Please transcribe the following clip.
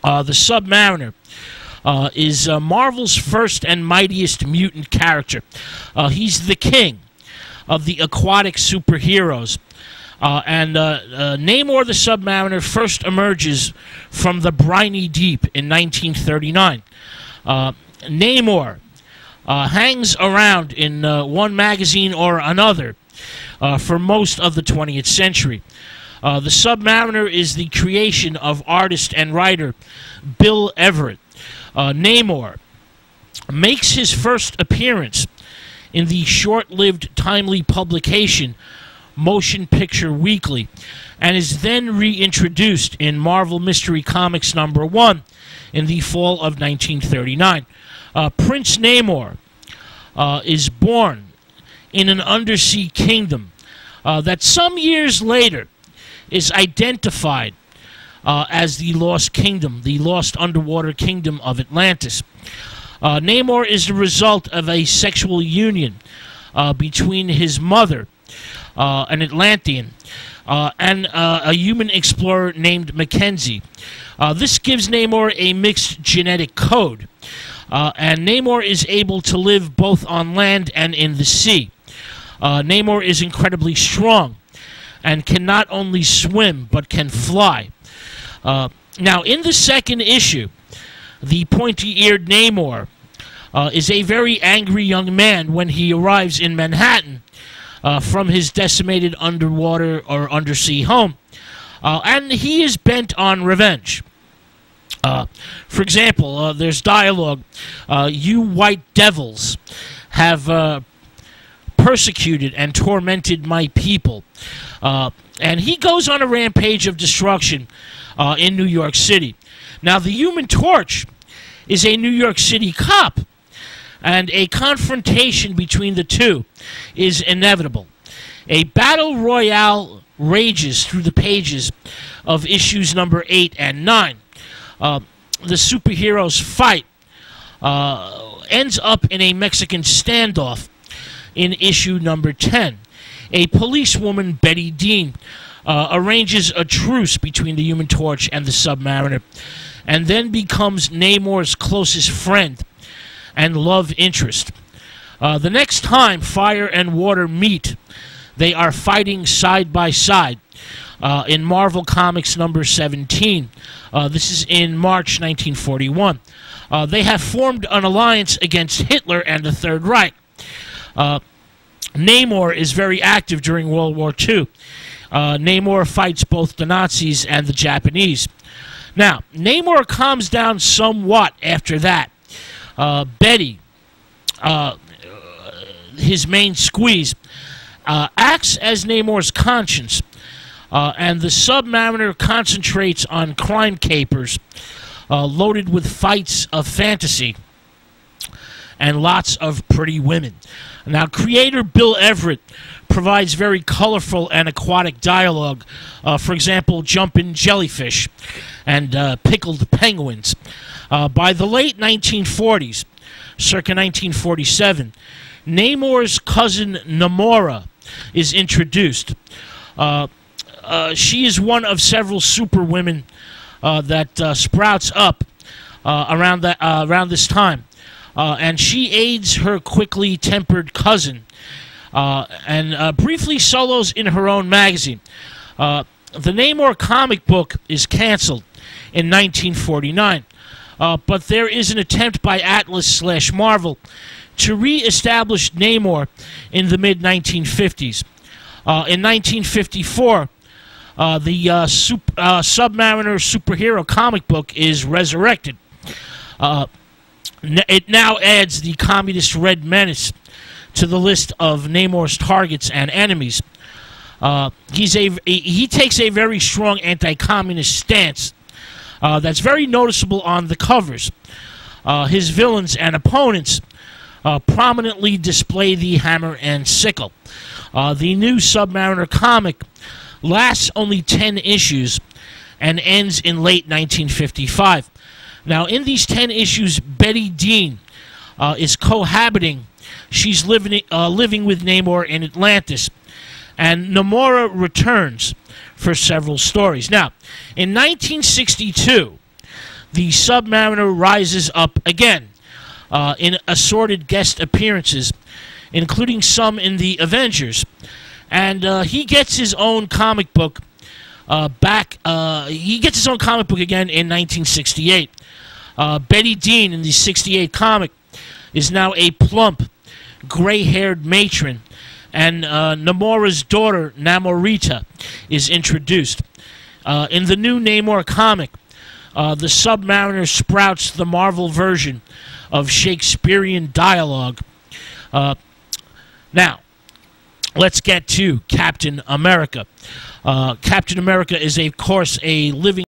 The Submariner is Marvel's first and mightiest mutant character. He's the king of the aquatic superheroes. And Namor the Submariner first emerges from the briny deep in 1939. Namor hangs around in one magazine or another for most of the 20th century. The Submariner is the creation of artist and writer Bill Everett. Namor makes his first appearance in the short-lived timely publication Motion Picture Weekly, and is then reintroduced in Marvel Mystery Comics #1 in the fall of 1939. Prince Namor is born in an undersea kingdom that some years later is identified as the Lost Kingdom, the Lost Underwater Kingdom of Atlantis. Namor is the result of a sexual union between his mother, an Atlantean, and a human explorer named Mackenzie. This gives Namor a mixed genetic code, and Namor is able to live both on land and in the sea. Namor is incredibly strong and can not only swim but can fly. Now, in the second issue, the pointy-eared Namor is a very angry young man when he arrives in Manhattan from his decimated underwater or undersea home, and he is bent on revenge. For example, there's dialogue, "You white devils have persecuted and tormented my people." And he goes on a rampage of destruction in New York City. Now, the Human Torch is a New York City cop, and a confrontation between the two is inevitable. A battle royale rages through the pages of issues number 8 and 9. The superheroes fight ends up in a Mexican standoff in issue number 10. A policewoman, Betty Dean, arranges a truce between the Human Torch and the Submariner, and then becomes Namor's closest friend and love interest. The next time fire and water meet, they are fighting side by side in Marvel Comics number 17. This is in March 1941. They have formed an alliance against Hitler and the Third Reich. Namor is very active during World War II. Namor fights both the Nazis and the Japanese. Now, Namor calms down somewhat after that. Betty, his main squeeze, acts as Namor's conscience, and the Submariner concentrates on crime capers loaded with fights of fantasy and lots of pretty women. Now, creator Bill Everett provides very colorful and aquatic dialogue. For example, jumping jellyfish and pickled penguins. By the late 1940s, circa 1947, Namor's cousin Namora is introduced. She is one of several superwomen that sprouts up around this time. And she aids her quickly tempered cousin and briefly solos in her own magazine. The Namor comic book is canceled in 1949, but there is an attempt by Atlas/Marvel to re-establish Namor in the mid-1950s. In 1954, the Submariner superhero comic book is resurrected. It now adds the communist Red Menace to the list of Namor's targets and enemies. He takes a very strong anti-communist stance that's very noticeable on the covers. His villains and opponents prominently display the hammer and sickle. The new Submariner comic lasts only 10 issues and ends in late 1955. Now, in these 10 issues, Betty Dean is cohabiting. She's living with Namor in Atlantis, and Namora returns for several stories. Now, in 1962, the Submariner rises up again in assorted guest appearances, including some in the Avengers. And he gets his own comic book he gets his own comic book again in 1968. Betty Dean in the 68 comic is now a plump, gray-haired matron, and Namor's daughter, Namorita, is introduced. In the new Namor comic, the Submariner sprouts the Marvel version of Shakespearean dialogue. Now, let's get to Captain America. Captain America is, of course, a living